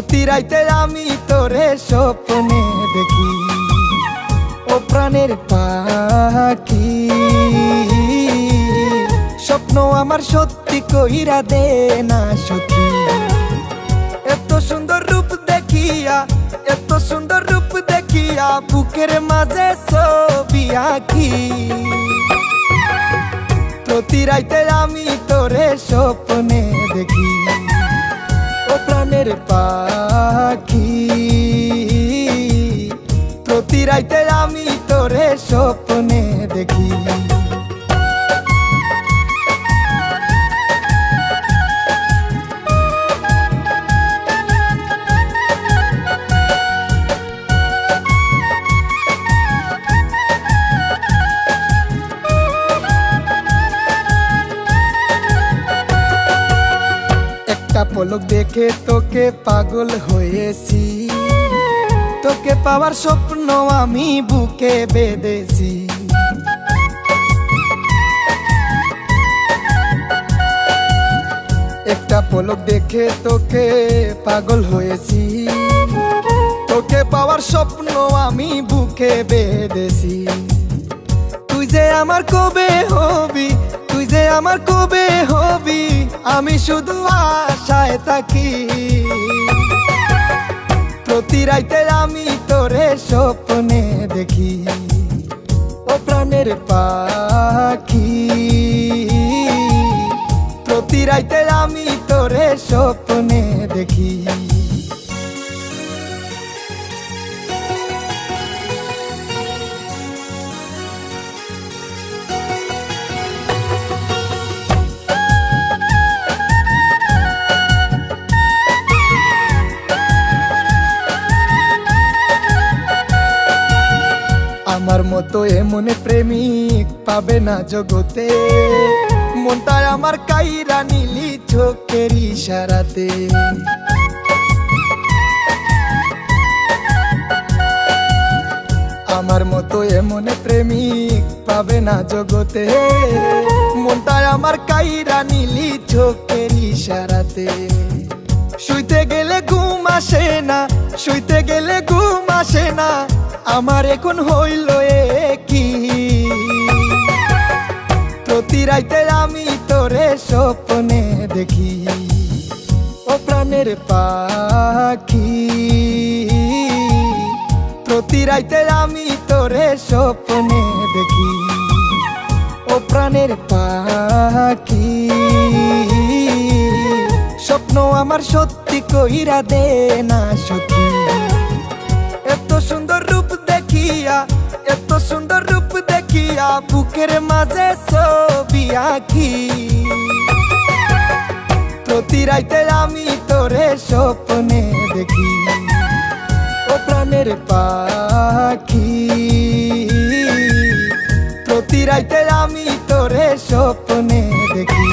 প্রতি রাইতে আমি তোরে স্বপ্নে দেখি, ও প্রাণের পাখি। স্বপ্ন আমার সত্যি কইরা দে না সখী। এত সুন্দর রূপ দেখিয়া, এত সুন্দর রূপ দেখিয়া বুকের মাঝে ছবি আঁকি। প্রতি রাইতে আমি তোরে স্বপ্নে দেখি, ও প্রাণের পাখি। প্রতি রাইতে আমি তোরে স্বপ্নে দেখি। একটা পলক দেখে তোকে পাগল হয়েছি, তোকে পাওয়ার স্বপ্ন আমি বুকে বেঁধেছি। একটা পলক দেখে তোকে পাগল হয়েছি, তোকে পাওয়ার স্বপ্ন আমি বুকে বেঁধেছি। তুই যে আমার কবে হবি, তুই যে আমার কবে হবি, আমি শুধু আশায় থাকি। প্রতি রাইতে আমি তোরে স্বপ্নে দেখি, ও প্রাণের পাখি। প্রতি রাইতে আমি তোরে স্বপ্নে দেখি। আমার মতো এমন প্রেমিক পাবে না জগতে, মনটা আমার কাইরা নিলি চোখের ইশারাতে। আমার মতো এমন প্রেমিক পাবে না জগতে, মনটা আমার কাইরা নিলি চোখের ইশারাতে। শুইতে গেলে ঘুম আসে না, শুইতে গেলে ঘুম আসে না, আমার এখন হইল কি। প্রতি রাইতে আমি তোরে স্বপ্নে দেখি, ও প্রাণের পাখি। প্রতি রাইতে আমি তোরে স্বপ্নে দেখি, ও প্রাণের পাখি। স্বপ্ন আমার সত্যি কইরা দে না সখী। এত সুন্দর রূপ দেখিয়া, এত সুন্দর রূপ দেখিয়া বুকের মাঝে ছবি আঁকি। প্রতি রাইতে আমি তোরে স্বপ্নে দেখি, ও প্রাণের পাখি। প্রতি রাইতে আমি তোরে স্বপ্নে দেখি।